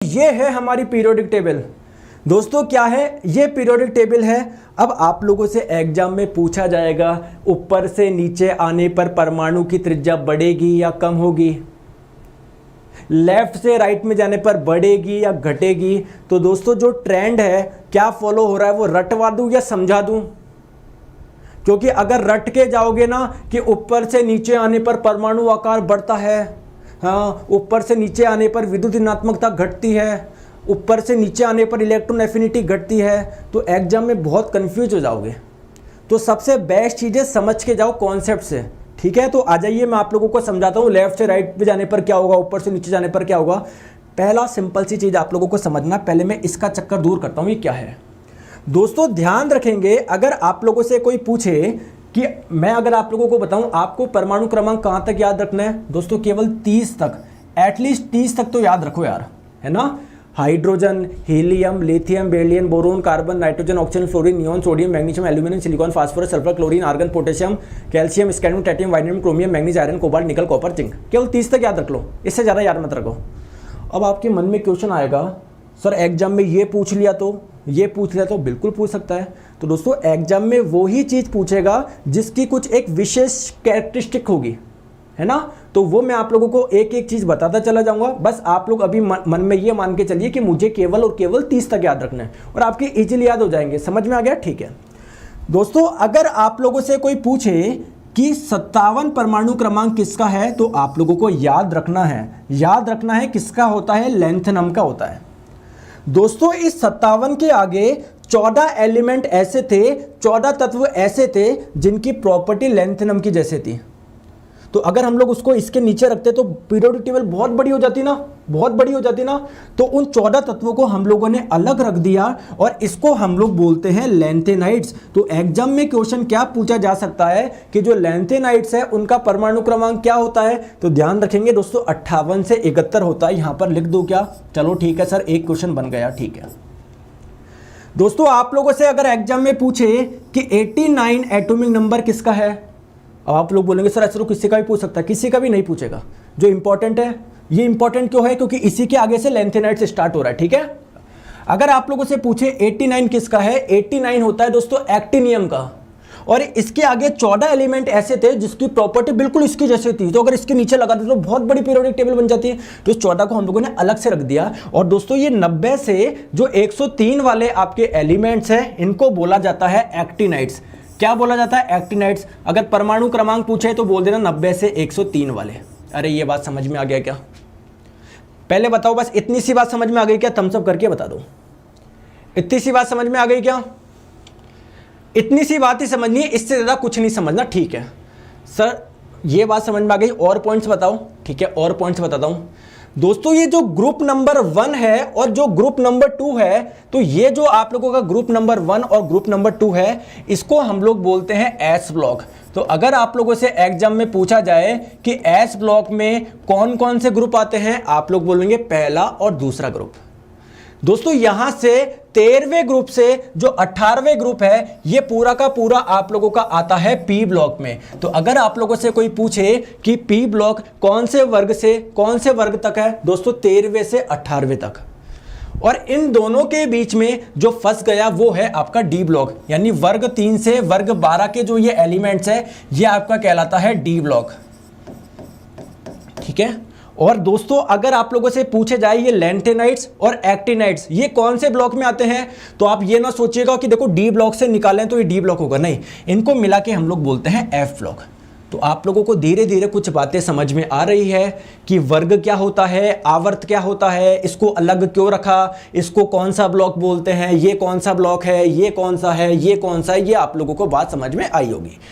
ये है हमारी पीरियोडिक टेबल। दोस्तों क्या है ये पीरियोडिक टेबल है। अब आप लोगों से एग्जाम में पूछा जाएगा ऊपर से नीचे आने पर परमाणु की त्रिज्या बढ़ेगी या कम होगी, लेफ्ट से राइट में जाने पर बढ़ेगी या घटेगी। तो दोस्तों जो ट्रेंड है क्या फॉलो हो रहा है वो रटवा दूं या समझा दूं? क्योंकि अगर रट के जाओगे ना कि ऊपर से नीचे आने पर परमाणु आकार बढ़ता है, हाँ, ऊपर से नीचे आने पर विद्युत ऋणात्मकता घटती है, ऊपर से नीचे आने पर इलेक्ट्रॉन एफिनिटी घटती है, तो एग्जाम में बहुत कंफ्यूज हो जाओगे। तो सबसे बेस्ट चीज़ें समझ के जाओ कॉन्सेप्ट से, ठीक है। तो आ जाइए मैं आप लोगों को समझाता हूँ लेफ्ट से राइट पे जाने पर क्या होगा, ऊपर से नीचे जाने पर क्या होगा। पहला सिंपल सी चीज़ आप लोगों को समझना, पहले मैं इसका चक्कर दूर करता हूँ ये क्या है। दोस्तों ध्यान रखेंगे, अगर आप लोगों से कोई पूछे कि मैं अगर आप लोगों को बताऊं आपको परमाणु क्रमांक कहां तक याद रखना है, दोस्तों केवल 30 तक, एटलीस्ट 30 तक तो याद रखो यार, है ना। Hydrogen, helium, lithium, beryllium, boron, carbon, nitrogen, oxygen, fluorine, neon, sodium, magnesium, aluminium, silicon, phosphorus, sulphur, chlorine, argon, potassium, calcium, scandium, titanium, vanadium, chromium, manganese, iron, cobalt, nickel, copper, zinc. केवल 30 तक याद रख लो, इससे ज़्यादा याद मत रखो। अब आपके मन में क्वेश्चन आएगा सर एग्जाम में ये पूछ लिया तो, ये पूछ लिया तो, बिल्कुल पूछ सकता है। तो दोस्तों एग्जाम में वही चीज़ पूछेगा जिसकी कुछ एक विशेष कैरेक्टरिस्टिक होगी, है ना। तो वो मैं आप लोगों को एक एक चीज़ बताता चला जाऊंगा। बस आप लोग अभी मन में ये मान के चलिए कि मुझे केवल और केवल 30 तक याद रखना है और आपके इजीली याद हो जाएंगे। समझ में आ गया? ठीक है दोस्तों, अगर आप लोगों से कोई पूछे कि 57 परमाणु क्रमांक किसका है, तो आप लोगों को याद रखना है किसका होता है, लैंथनम का होता है। दोस्तों इस 57 के आगे 14 एलिमेंट ऐसे थे, 14 तत्व ऐसे थे जिनकी प्रॉपर्टी लैंथनम की जैसे थी। तो अगर हम लोग उसको इसके नीचे रखते तो पीरियोडिक टेबल बहुत बड़ी हो जाती ना, तो उन 14 तत्वों को हम लोगों ने अलग रख दिया और इसको हम लोग बोलते हैं लैंथेनाइड्स। तो एग्जाम में क्वेश्चन क्या पूछा जा सकता है कि जो लैंथेनाइड्स है उनका परमाणु क्रमांक क्या होता है। तो ध्यान रखेंगे दोस्तों 58 से 71 होता है। यहां पर लिख दो क्या? चलो ठीक है सर, एक क्वेश्चन बन गया, ठीक है। दोस्तों आप लोगों से अगर एग्जाम में पूछे कि 89 एटॉमिक नंबर किसका है, अब आप लोग बोलेंगे सर ऐसा तो किसी का भी पूछ सकता है, किसी का भी नहीं पूछेगा। जो इंपॉर्टेंट है, ये इंपॉर्टेंट क्यों है, क्योंकि इसी के आगे से लैंथेनाइड से स्टार्ट हो रहा है, ठीक है। अगर आप लोगों से पूछे 89 किसका है, 89 होता है दोस्तों एक्टिनियम का, और इसके आगे 14 एलिमेंट ऐसे थे जिसकी प्रॉपर्टी बिल्कुल इसकी जैसी थी। तो अगर इसके नीचे लगा दे तो बहुत बड़ी पीरियोडिक टेबल बन जाती है। तो इस 14 को हम लोगों ने अलग से रख दिया। और दोस्तों ये 90 से जो 103 वाले आपके एलिमेंट्स हैं इनको बोला जाता है एक्टिनाइड्स। क्या बोला जाता है? एक्टिनाइड्स। अगर परमाणु क्रमांक पूछे तो बोल देना 90 से 103 वाले। अरे ये बात समझ में आ गया क्या? पहले बताओ, बस इतनी सी बात समझ में आ गई क्या? थम्स अप करके बता दो, इतनी सी बात समझ में आ गई क्या? इतनी सी बात ही समझनी है, इससे ज़्यादा कुछ नहीं समझना, ठीक है सर। ये बात समझ में आ गई, और पॉइंट्स बताओ, ठीक है, और पॉइंट्स बताता हूँ। दोस्तों ये जो ग्रुप नंबर 1 है और जो ग्रुप नंबर 2 है, तो ये जो आप लोगों का ग्रुप नंबर 1 और ग्रुप नंबर 2 है, इसको हम लोग बोलते हैं एस ब्लॉक। तो अगर आप लोगों से एग्जाम में पूछा जाए कि एस ब्लॉक में कौन कौन से ग्रुप आते हैं, आप लोग बोलेंगे पहला और दूसरा ग्रुप। दोस्तों यहां से 13वें ग्रुप से जो 18वें ग्रुप है, ये पूरा का पूरा आप लोगों का आता है पी ब्लॉक में। तो अगर आप लोगों से कोई पूछे कि पी ब्लॉक कौन से वर्ग से कौन से वर्ग तक है, दोस्तों 13वें से 18वें तक। और इन दोनों के बीच में जो फंस गया वो है आपका डी ब्लॉक, यानी वर्ग 3 से वर्ग 12 के जो ये एलिमेंट्स है, ये आपका कहलाता है डी ब्लॉक, ठीक है। और दोस्तों अगर आप लोगों से पूछे जाए ये लैंथेनाइड्स और एक्टिनाइड्स ये कौन से ब्लॉक में आते हैं, तो आप ये ना सोचिएगा कि देखो डी ब्लॉक से निकालें तो ये डी ब्लॉक होगा, नहीं, इनको मिला के हम लोग बोलते हैं एफ ब्लॉक। तो आप लोगों को धीरे धीरे कुछ बातें समझ में आ रही है कि वर्ग क्या होता है, आवर्त क्या होता है, इसको अलग क्यों रखा, इसको कौन सा ब्लॉक बोलते हैं, ये कौन सा ब्लॉक है, ये कौन सा है, ये कौन सा है, ये आप लोगों को बात समझ में आई होगी।